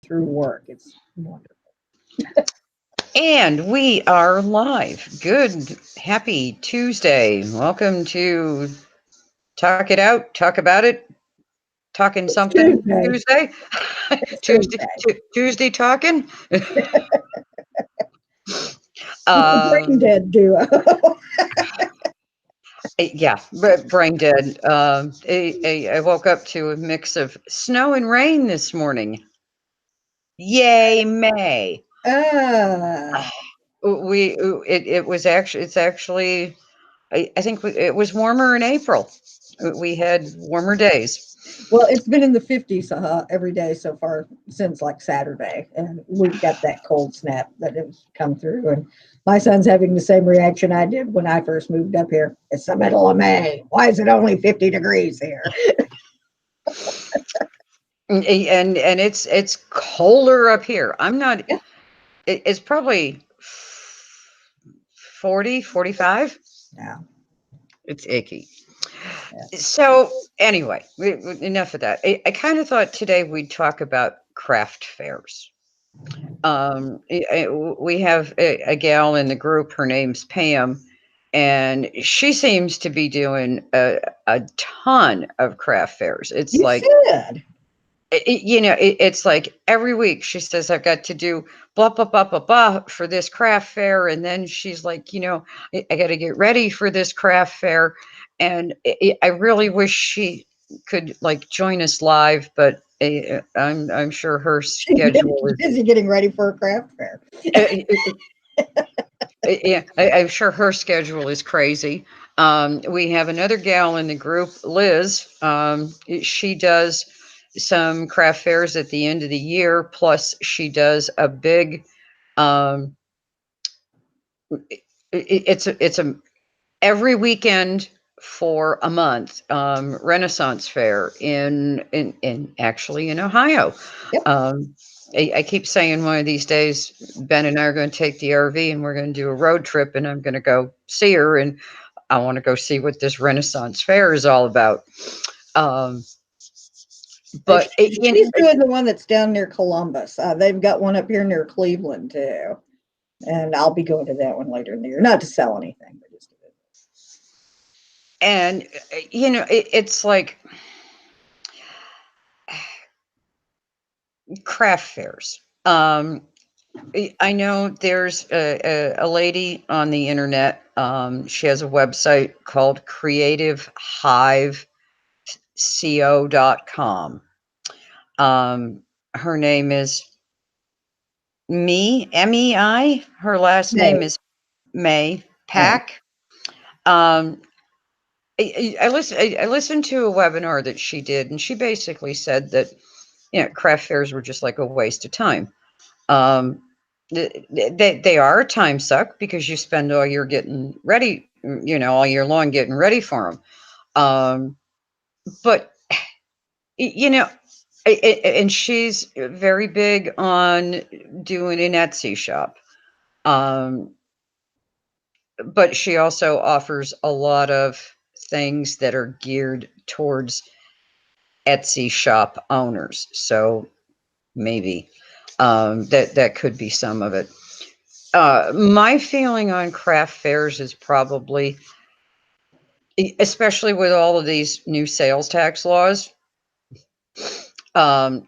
through work. It's wonderful. And we are live. Good, happy Tuesday. Welcome to Talk It Out, Talk About It, Talking It's Something Tuesday. Tuesday. It's Tuesday, Tuesday. Tuesday talking. The brain um, dead duo. yeah, brain dead. I woke up to a mix of snow and rain this morning. Yay, May. Ah. It's actually I think it was warmer in April. We had warmer days. Well, it's been in the 50s every day so far since like Saturday. And we've got that cold snap that has come through. And my son's having the same reaction I did when I first moved up here. It's the middle of May. Why is it only 50 degrees here? And it's colder up here. I'm not Yeah. it's probably 40, 45. Yeah. It's icky. Yeah. So anyway, enough of that. I kind of thought today we'd talk about craft fairs. We have a gal in the group. Her name's Pam, and she seems to be doing a ton of craft fairs. It's You like should. it's like every week she says I've got to do blah blah blah blah blah for this craft fair, and then she's like, I got to get ready for this craft fair, and I really wish she could like join us live, but I'm sure her She's schedule is. busy getting ready for a craft fair. Yeah, I'm sure her schedule is crazy. We have another gal in the group, Liz. She does some craft fairs at the end of the year. Plus, she does a big. Um, it's a every weekend for a month Renaissance fair in actually in Ohio. Yep. Um, I keep saying one of these days, Ben and I are going to take the RV and we're going to do a road trip, and I'm going to go see her, and I want to go see what this Renaissance fair is all about. Um, but She's doing the one that's down near Columbus. They've got one up here near Cleveland too, and I'll be going to that one later in the year. Not to sell anything, but just to visit. and it's like craft fairs. I know there's a lady on the internet. She has a website called creativehiveco.com. Her name is MEI. Her last name May. is May May. Pack. Um, I listened to a webinar that she did, and she basically said that craft fairs were just like a waste of time. Um, they are a time suck because you spend all year getting ready, all year long getting ready for them. But you know, and she's very big on doing an Etsy shop. Um, but she also offers a lot of things that are geared towards Etsy shop owners. So maybe that could be some of it. My feeling on craft fairs is probably, especially with all of these new sales tax laws, um,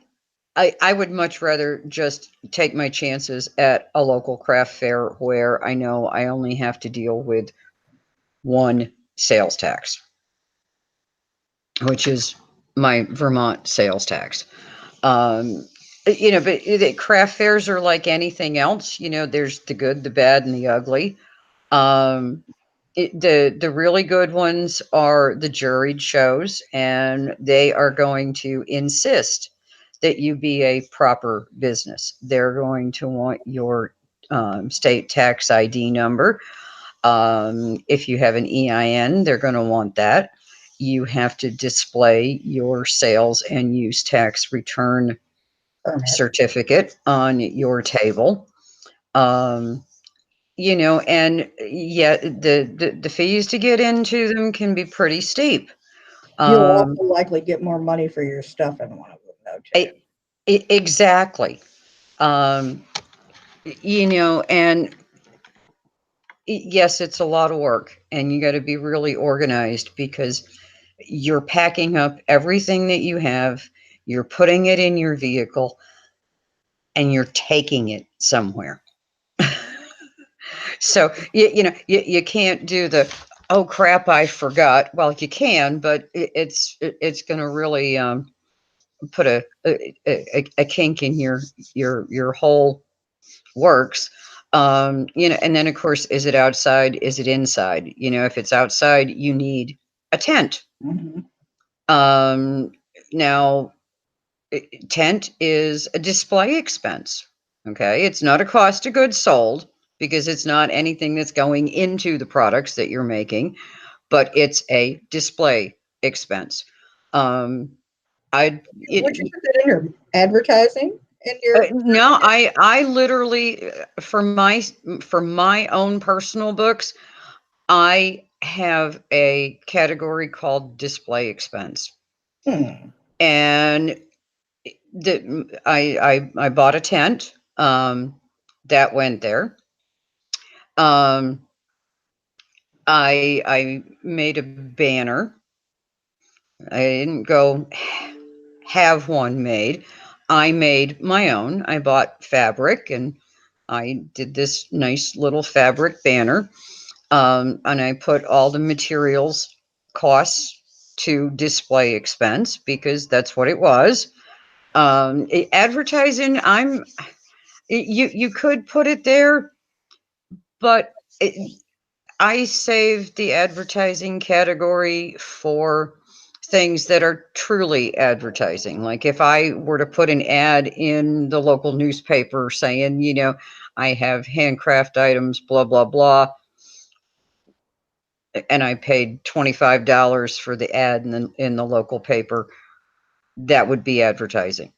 I would much rather just take my chances at a local craft fair where I know I only have to deal with one sales tax, which is my Vermont sales tax. Um, but the craft fairs are like anything else. There's the good, the bad, and the ugly. Um, the really good ones are the juried shows, and they are going to insist that you be a proper business. They're going to want your state tax ID number. If you have an EIN, they're going to want that. You have to display your sales and use tax return Permit. certificate on your table. Um, and yeah, the fees to get into them can be pretty steep. You'll Um, also likely get more money for your stuff in one of them, though, I, too. Exactly. Um, and yes, it's a lot of work, and you got to be really organized because you're packing up everything that you have, you're putting it in your vehicle, and you're taking it somewhere. So you can't do the, oh crap, I forgot. Well, you can, but it's going to really put a kink in your whole works. And then of course, is it outside? Is it inside? If it's outside, you need a tent. Mhm. Um, Now, tent is a display expense. Okay, it's not a cost of goods sold because it's not anything that's going into the products that you're making, but it's a display expense. Um, I Would you it, put that in your advertising in your? No, I literally for my own personal books, I have a category called display expense, Hmm. and I bought a tent that went there. Um, I made a banner. I didn't go have one made. I made my own. I bought fabric and I did this nice little fabric banner. And I put all the materials costs to display expense because that's what it was. Advertising, you could put it there, but I saved the advertising category for things that are truly advertising. Like if I were to put an ad in the local newspaper saying, I have handcraft items, blah, blah, blah, and I paid $25 for the ad in the local paper, that would be advertising.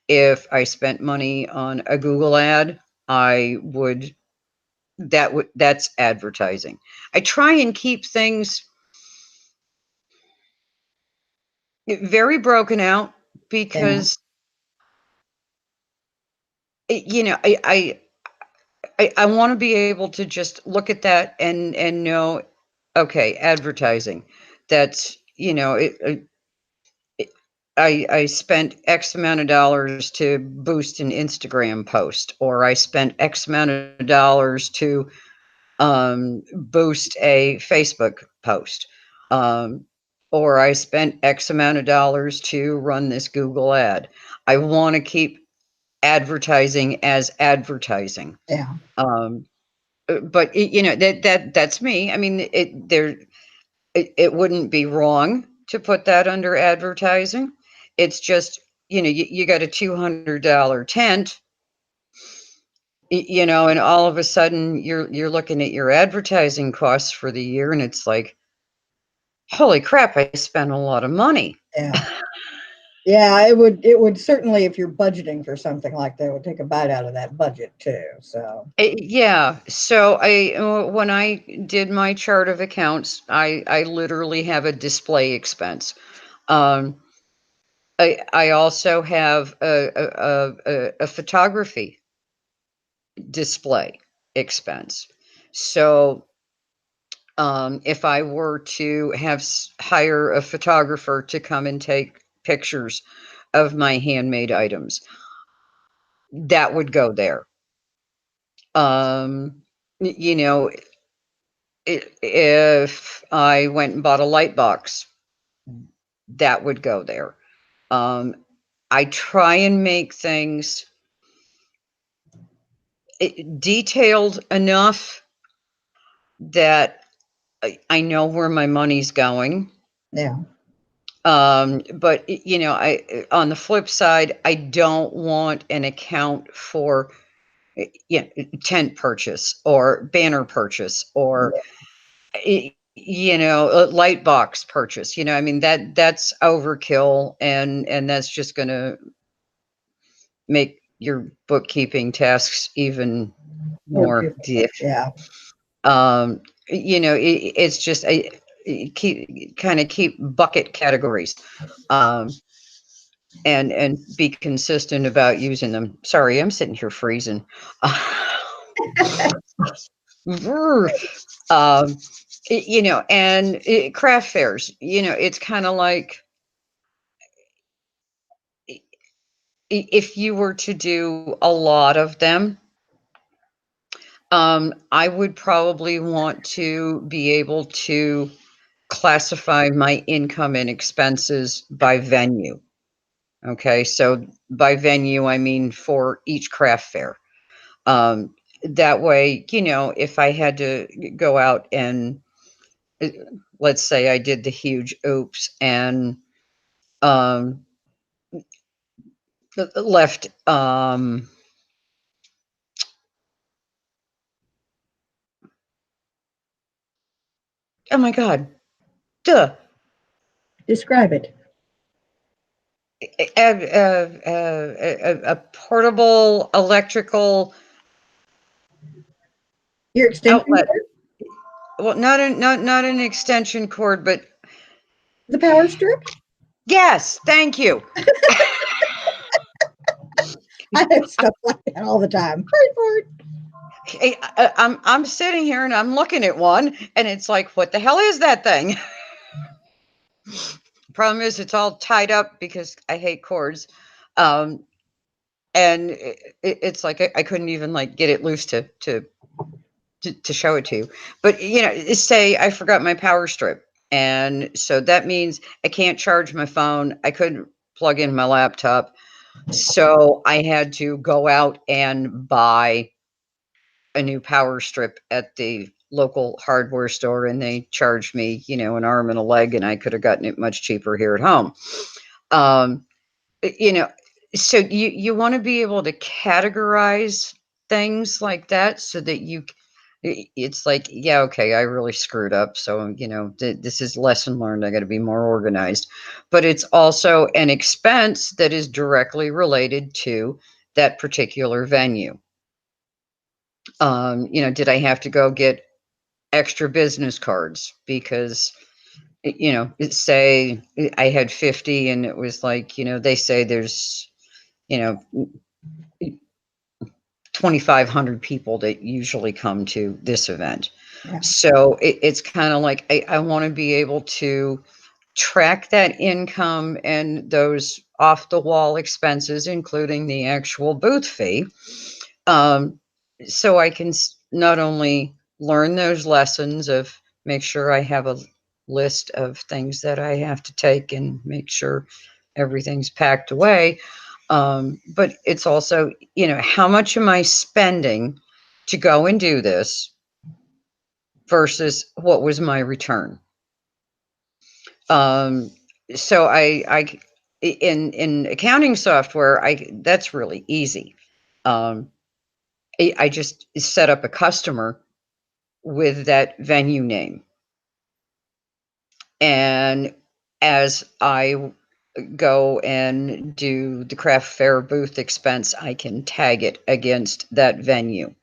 If I spent money on a Google ad, I would that's advertising. I try and keep things very broken out Yeah. because I want to be able to just look at that and know, okay, advertising. That's I spent X amount of dollars to boost an Instagram post, or I spent X amount of dollars to boost a Facebook post, um, or I spent X amount of dollars to run this Google ad. I want to keep advertising as advertising. Yeah. Um, but that's me. I mean, it wouldn't be wrong to put that under advertising. It's just, you got a $200 tent, and all of a sudden you're looking at your advertising costs for the year and it's like, holy crap, I spent a lot of money. Yeah. Yeah, it would certainly, if you're budgeting for something like that, it would take a bite out of that budget too. So Yeah. So when I did my chart of accounts, I literally have a display expense. Um, I also have a photography display expense. So if I were to hire a photographer to come and take pictures of my handmade items, that would go there. Um, you know, if I went and bought a light box, that would go there. Um, I try and make things detailed enough that I know where my money's going. yeah, But on the flip side, I don't want an account for tent purchase or banner purchase or yeah, a light box purchase. I mean that's overkill, and that's just going to make your bookkeeping tasks even more more difficult. Yeah, um it's just keep bucket categories. um and be consistent about using them. Sorry, I'm sitting here freezing. um, and craft fairs, it's kind of like if you were to do a lot of them, I would probably want to be able to classify my income and expenses by venue. Okay, so by venue, I mean for each craft fair. Um, that way, if I had to go out and uh, let's say I did the huge oops and um, left, oh my God, duh, Describe it. a portable electrical Your extension outlet. cord, Well, not an extension cord, but the power strip. yes, thank you. I have stuff like that all the time. Hurry for it. I'm sitting here and I'm looking at one, and it's like, what the hell is that thing? Problem is, it's all tied up because I hate cords, um, and it's like I couldn't even like get it loose to show it to you. But say I forgot my power strip, and so that means I can't charge my phone. I couldn't plug in my laptop, so I had to go out and buy a new power strip at the local hardware store, and they charged me, an arm and a leg, and I could have gotten it much cheaper here at home. Um, you know, so you want to be able to categorize things like that so that it's like, yeah, okay, I really screwed up. So, this is lesson learned. I got to be more organized. But it's also an expense that is directly related to that particular venue. Did I have to go get extra business cards because say I had 50 and it was like, they say there's, you know, 2,500 people that usually come to this event. Yeah. So it's kind of like I want to be able to track that income and those off the wall expenses, including the actual booth fee. Um, so I can not only learn those lessons of make sure I have a list of things that I have to take and make sure everything's packed away. But it's also, how much am I spending to go and do this versus what was my return? Um, so in accounting software, that's really easy. Um, I just set up a customer with that venue name. And as I go and do the craft fair booth expense, I can tag it against that venue.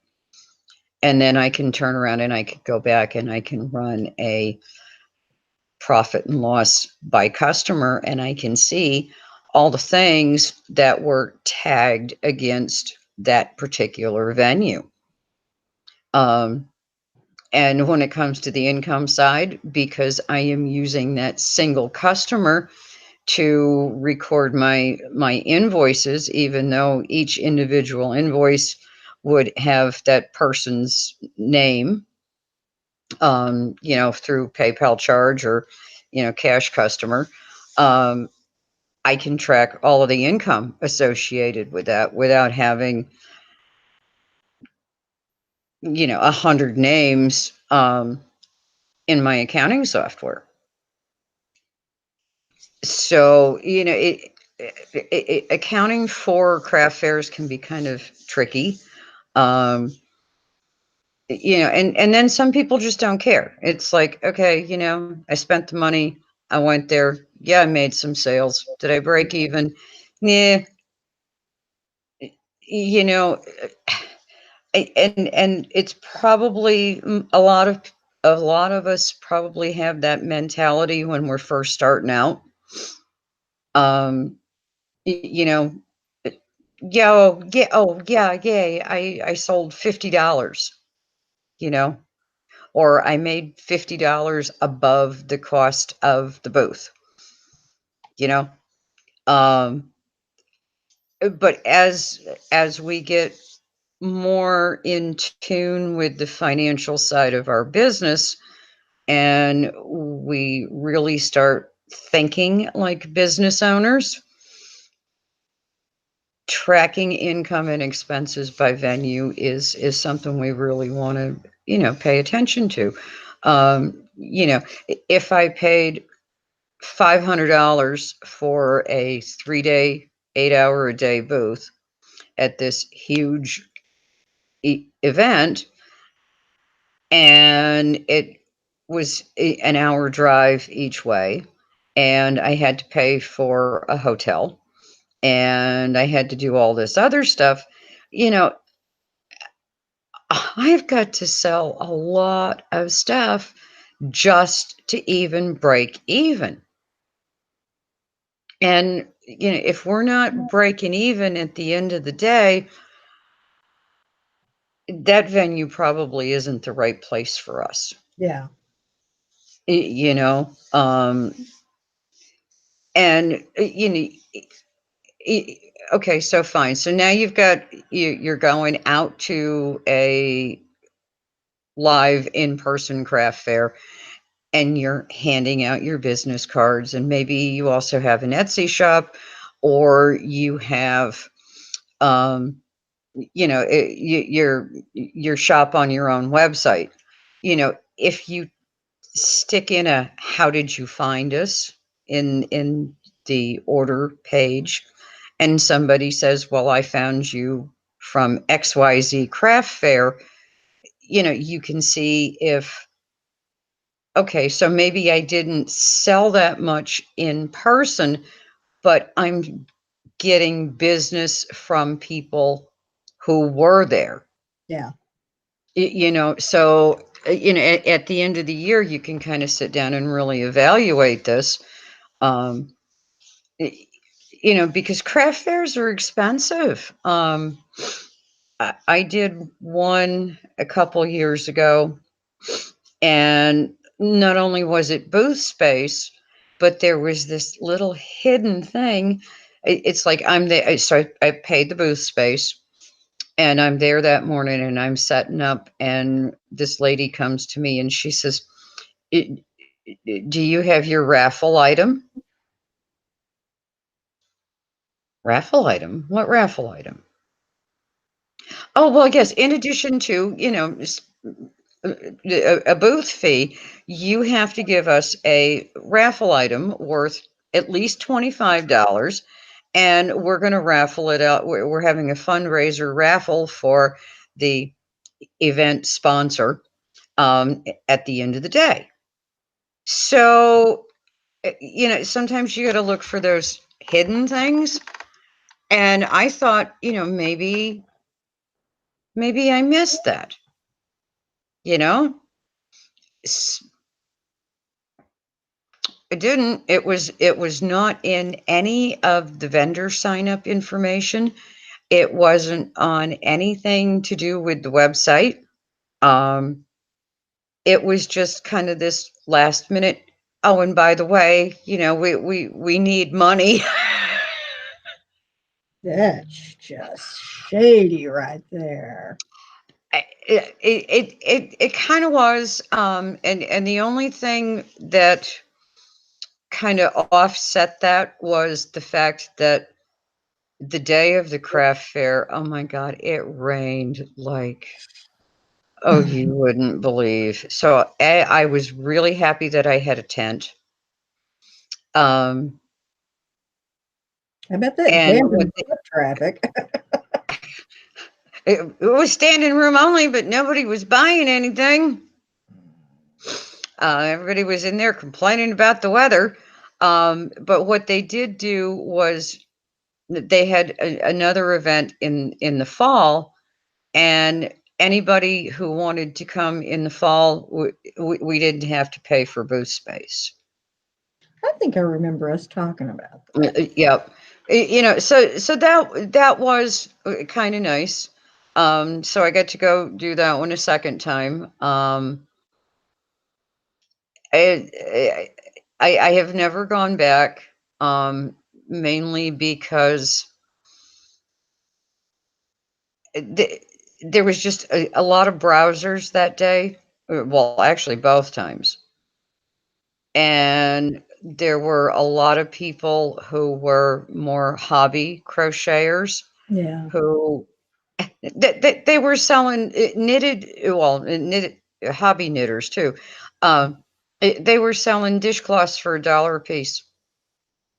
And then I can turn around and I can go back and I can run a profit and loss by customer, and I can see all the things that were tagged against that particular venue. And when it comes to the income side, because I am using that single customer to record my invoices, even though each individual invoice would have that person's name, through PayPal charge or, cash customer, I can track all of the income associated with that without having, 100 names, in my accounting software. So, accounting for craft fairs can be kind of tricky. Um, and then some people just don't care. It's like, okay, I spent the money, I went there, yeah, I made some sales. Did I break even? Yeah, you know, and it's probably a lot of us probably have that mentality when we're first starting out. Um, You know, yeah, oh, yeah, oh, yeah, yay, I sold $50, you know, or I made $50 above the cost of the booth, you know. Um, but as we get more in tune with the financial side of our business and we really start thinking like business owners, tracking income and expenses by venue is something we really want to, pay attention to. If I paid $500 for a 3-day, 8-hour a day booth at this huge event, and it was an hour drive each way, and I had to pay for a hotel, and I had to do all this other stuff, you know, I've got to sell a lot of stuff just to even break even. And, if we're not breaking even at the end of the day, that venue probably isn't the right place for us. Yeah. You know, and okay, so fine. So now you're going out to a live in-person craft fair and you're handing out your business cards, and maybe you also have an Etsy shop, or you have your shop on your own website. If you stick in a "how did you find us" in the order page, and somebody says, well, I found you from XYZ craft fair, you can see if, okay, so maybe I didn't sell that much in person, but I'm getting business from people who were there. Yeah. So, at the end of the year, you can kind of sit down and really evaluate this. Um, because craft fairs are expensive. I did one a couple years ago, and not only was it booth space, but there was this little hidden thing. It's like I'm there, so I paid the booth space, and I'm there that morning, and I'm setting up, and this lady comes to me and she says, Do you have your raffle item?" Raffle item? What raffle item? Oh, well, yes, in addition to, a booth fee, you have to give us a raffle item worth at least $25, and we're going to raffle it out. We're having a fundraiser raffle for the event sponsor at the end of the day. So, sometimes you got to look for those hidden things. And I thought, maybe I missed that, you know? It didn't. It was not in any of the vendor sign up information. It wasn't on anything to do with the website. Um, it was just kind of this last minute. Oh, and by the way, we need money. That's just shady right there. It kind of was, and the only thing that kind of offset that was the fact that the day of the craft fair, oh my God, it rained like, oh, you wouldn't believe. So I was really happy that I had a tent. Um, I bet that and dampened foot traffic. it was standing room only, but nobody was buying anything. Everybody was in there complaining about the weather. But what they did do was they had another event in the fall, and anybody who wanted to come in the fall, we didn't have to pay for booth space. I think I remember us talking about that. Yep. So that was kind of nice. So I got to go do that one a second time. I, I have never gone back, mainly because th- there was just a lot of browsers that day. Well, actually, both times. And there were a lot of people who were more hobby crocheters Yeah. who they were selling knitted, well, knitted hobby knitters too. They were selling dishcloths for $1 a piece.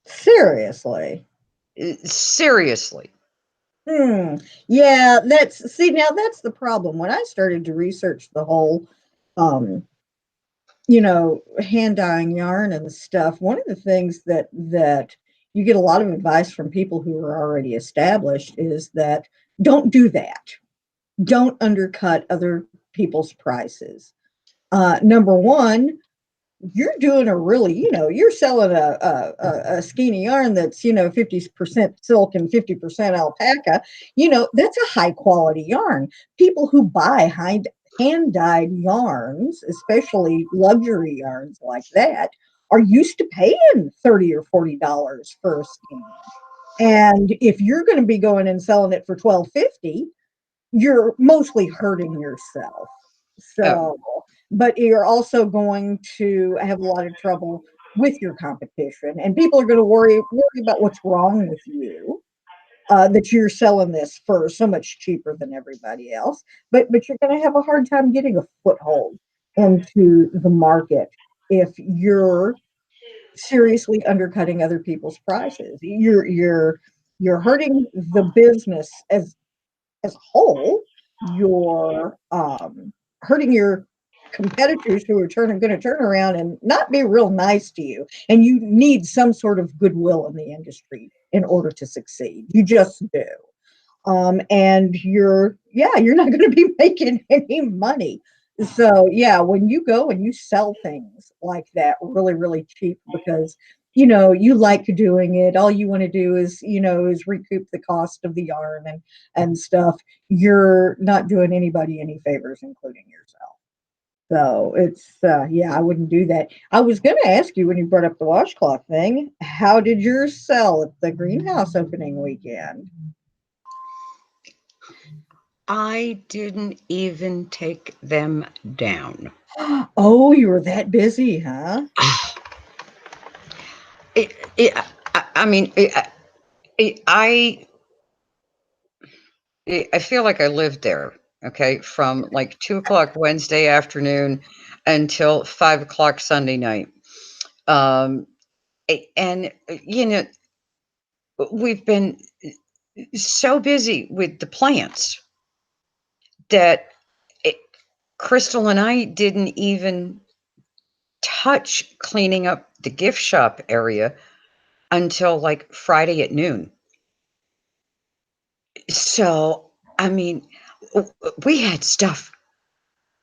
Seriously. Seriously. Hmm. Yeah, now that's the problem. When I started to research the whole um hand dyeing yarn and stuff, one of the things that you get a lot of advice from people who are already established is that don't do that. Don't undercut other people's prices. Number one, you're doing a really, you're selling a skein of yarn that's, 50% silk and 50% alpaca, that's a high quality yarn. People who buy hand dyed yarns, especially luxury yarns like that, are used to paying $30 or $40 for a skein. And if you're going to be going and selling it for $12.50, you're mostly hurting yourself. Oh, So, but you're also going to have a lot of trouble with your competition, and people are going to worry about what's wrong with you. That you're selling this for so much cheaper than everybody else, but you're going to have a hard time getting a foothold into the market if you're seriously undercutting other people's prices. You're hurting the business as a whole. You're hurting your competitors who are going to turn around and not be real nice to you. And you need some sort of goodwill in the industry in order to succeed. You just do. And you're not going to be making any money. So yeah, when you go and you sell things like that really, really cheap because you like doing it, all you want to do is recoup the cost of the yarn and stuff. You're not doing anybody any favors, including yourself. So it's yeah, I wouldn't do that. I was going to ask you when you brought up the washcloth thing, how did yours sell at the greenhouse opening weekend? I didn't even take them down. Oh, you were that busy, huh? It, I mean, I feel like I lived there. Okay, from like 2 o'clock Wednesday afternoon until 5 o'clock Sunday night. Um, and we've been so busy with the plants that it, Crystal and I didn't even touch cleaning up the gift shop area until like Friday at noon. So, I mean, we had stuff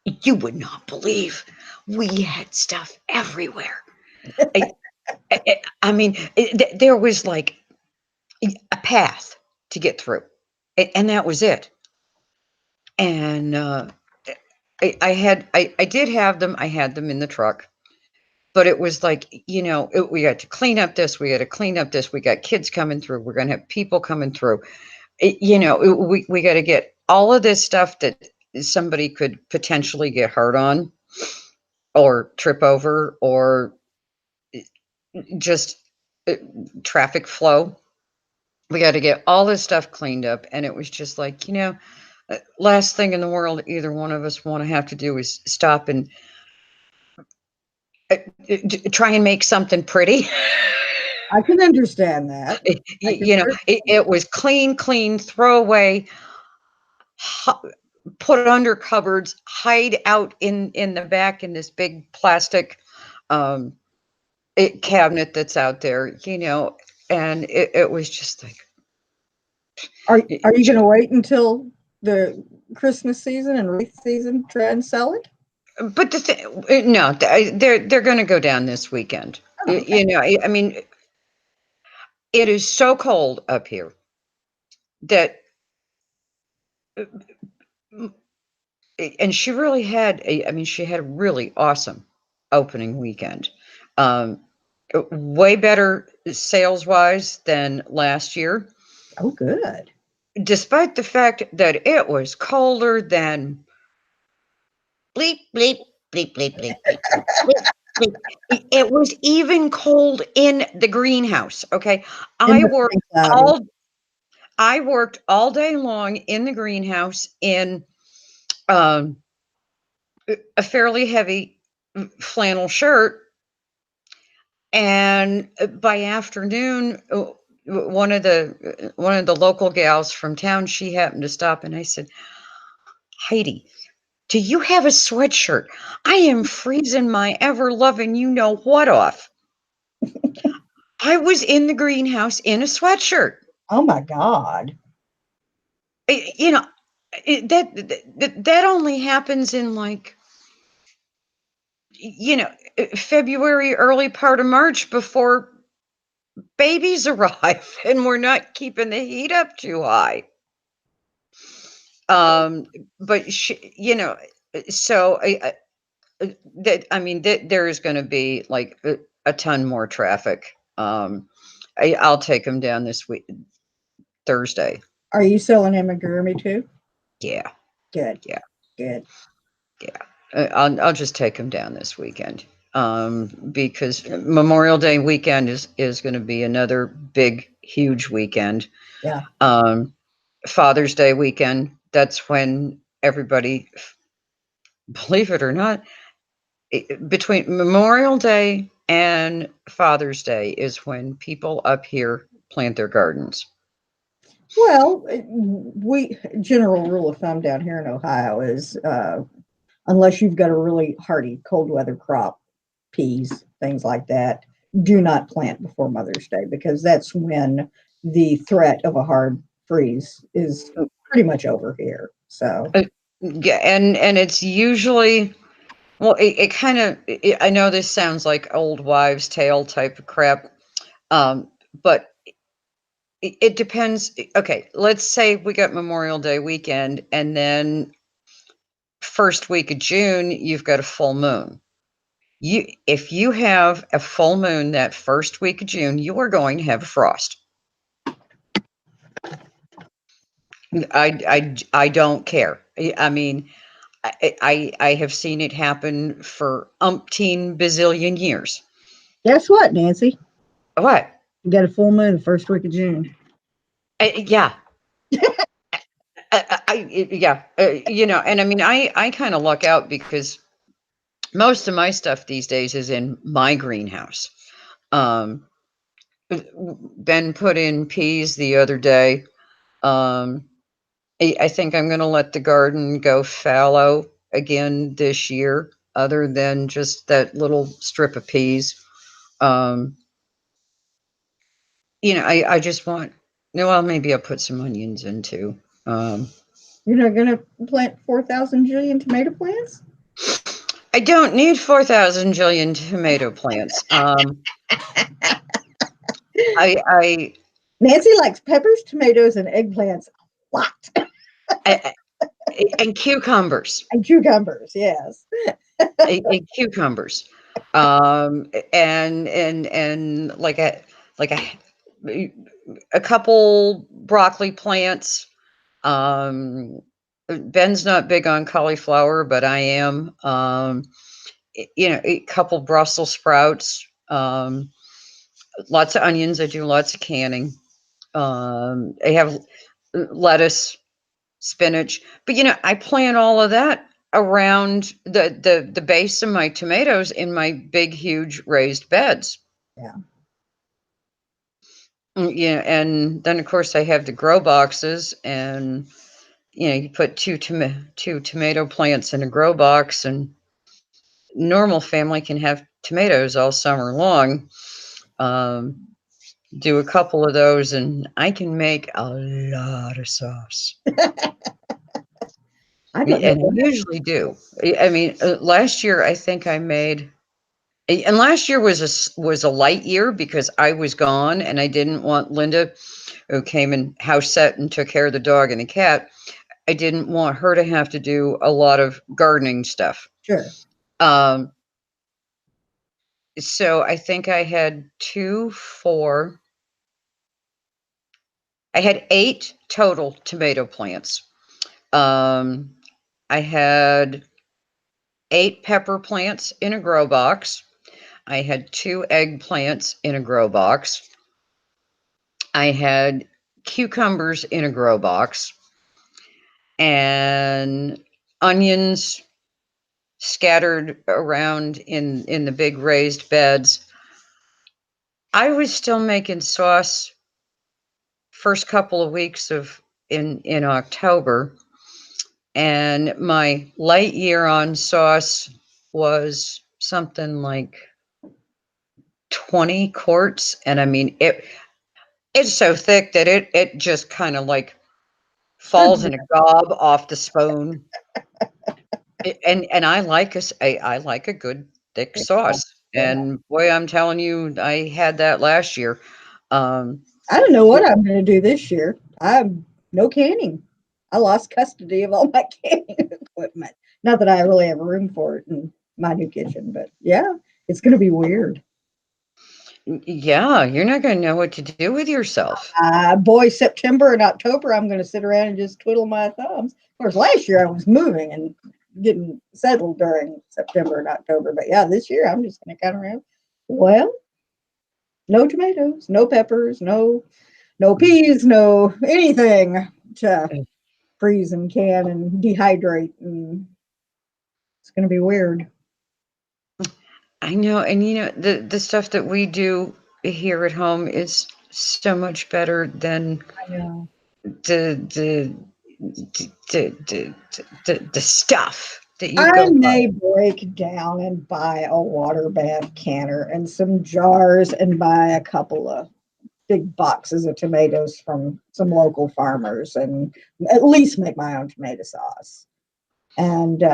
you would not believe. We had stuff everywhere. I, I mean, there was like a path to get through, and that was it. And I did have them. I had them in the truck, but it was like, we got to clean up this. We got to clean up this. We got kids coming through. We're going to have people coming through. We got to get all of this stuff that somebody could potentially get hurt on or trip over or just uh, traffic flow. We got to get all this stuff cleaned up. And it was just like, last thing in the world either one of us want to have to do is stop and try and make something pretty. I can understand that. I can It was clean, throw away, put under cupboards, hide out in the back in this big plastic um, cabinet that's out there, and it was just like, Are you going to wait until the Christmas season and wreath season to try and sell it? but the thing, no, they're going to go down this weekend. Oh, okay. I mean, it is so cold up here that, and she really had she had a really awesome opening weekend. Um, way better sales wise than last year, Oh, good. despite the fact that it was colder than bleep, bleep, bleep, bleep, bleep, bleep, bleep, bleep. It was even cold in the greenhouse. Okay. It I must worked be cloudy. all I worked all day long in the greenhouse in um, a fairly heavy flannel shirt. And by afternoon, one of the local gals from town, she happened to stop, and I said, Heidi, do you have a sweatshirt? I am freezing my ever loving you know what off. I was in the greenhouse in a sweatshirt. Oh my God. You know, that only happens in like, February, early part of March before babies arrive, and we're not keeping the heat up too high. Um, but so that there is going to be like a ton more traffic. I'll take them down this week, Thursday. Are you selling amigurumi too? Yeah, Good. yeah, Good. yeah. I'll just take them down this weekend. Because Memorial Day weekend is going to be another big, huge weekend. Yeah. Father's Day weekend. That's when everybody, believe it or not, between Memorial Day and Father's Day is when people up here plant their gardens. Well, we general rule of thumb down here in Ohio is unless you've got a really hardy cold weather crop, peas, things like that, do not plant before Mother's Day because that's when the threat of a hard freeze is pretty much over here. So, Yeah, and it's usually, well, it kind of, I know this sounds like old wives' tale type of crap, but it depends. Okay, let's say we got Memorial Day weekend, and then first week of June, you've got a full moon. If you have a full moon that first week of June, you are going to have a frost. I don't care. I mean, I have seen it happen for umpteen bazillion years. guess what, Nancy? What? You got a full moon the first week of June. Yeah. Yeah. And I mean, I kind of luck out because most of my stuff these days is in my greenhouse. Um, Ben put in peas the other day. Um, I think I'm going to let the garden go fallow again this year, other than just that little strip of peas. Um, I just want, no, well, maybe I'll put some onions in too. Um, You're not going to plant 4,000 jillion tomato plants? I don't need 4,000 jillion tomato plants. I, Nancy likes peppers, tomatoes, and eggplants a lot. I, and cucumbers, And cucumbers, yes. cucumbers, and like a couple broccoli plants. Um, Ben's not big on cauliflower, but I am. A couple Brussels sprouts, lots of onions. I do lots of canning. I have lettuce, spinach, but I plant all of that around the base of my tomatoes in my big, huge raised beds. Yeah. Yeah, and then of course I have the grow boxes, and you put two tomato plants in a grow box, and normal family can have tomatoes all summer long. Um, do a couple of those, and I can make a lot of sauce. I don't know And I what. usually do. I mean, last year I think I made And last year was a light year because I was gone and I didn't want Linda, who came and house set and took care of the dog and the cat. I didn't want her to have to do a lot of gardening stuff. Sure. Um, so I think I had I had 8 total tomato plants. I had 8 pepper plants in a grow box. I had 2 eggplants in a grow box. I had cucumbers in a grow box and onions scattered around in the big raised beds. I was still making sauce first couple of weeks of in October, and my light year on sauce was something like 20 quarts, and I mean it's so thick that it just kind of like falls in a gob off the spoon. And I like I like a good thick sauce. Yeah. And boy, I'm telling you, I had that last year. Um, I don't know what I'm going to do this year. I'm no canning. I lost custody of all my canning equipment. Not that I really have room for it in my new kitchen, but yeah, it's going to be weird. yeah, you're not going to know what to do with yourself. Boy, September and October, I'm going to sit around and just twiddle my thumbs. Of course, last year I was moving and getting settled during September and October, but yeah, this year I'm just going to kind of around. Well, no tomatoes, no peppers, no peas, no anything to freeze and can and dehydrate, and it's going to be weird. I know, and the stuff that we do here at home is so much better than I know. the the the stuff that you I go buy. may break down and buy a water bath canner and some jars and buy a couple of big boxes of tomatoes from some local farmers and at least make my own tomato sauce. And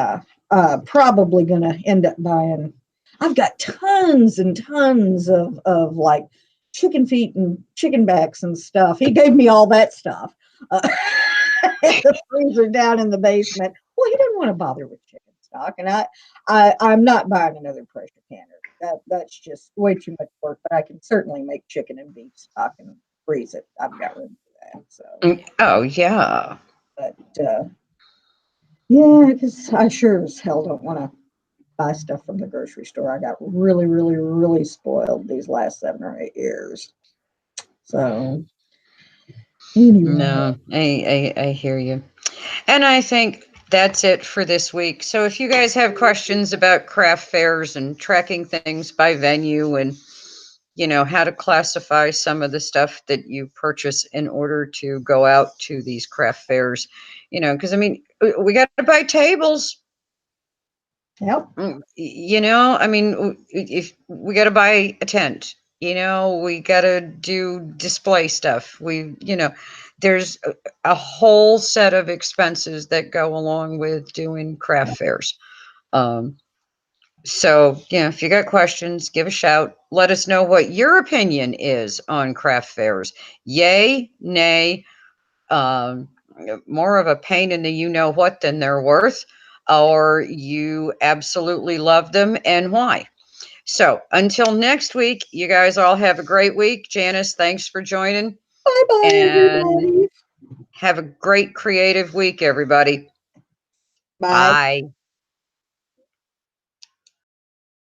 probably going to end up buying. I've got tons and tons of like chicken feet and chicken backs and stuff. He gave me all that stuff. In the freezer down in the basement. Well, he didn't want to bother with chicken stock, and I'm not buying another pressure canner. That's just way too much work. But I can certainly make chicken and beef stock and freeze it. I've got room for that. So, Oh yeah. but yeah, because I sure as hell don't want to buy stuff from the grocery store. I got really, really, really spoiled these last 7 or 8 years. So anyway, No, I hear you. And I think that's it for this week. So if you guys have questions about craft fairs and tracking things by venue and how to classify some of the stuff that you purchase in order to go out to these craft fairs, because I mean, we got to buy tables. yep. I mean, if we got to buy a tent, we got to do display stuff. There's a whole set of expenses that go along with doing craft fairs. So, if you got questions, give a shout. Let us know what your opinion is on craft fairs. Yay, nay, um, more of a pain in the what than they're worth, or you absolutely love them and why. So until next week, you guys all have a great week. Janice, thanks for joining. Bye bye, And everybody. have a great creative week, everybody. Bye. Bye.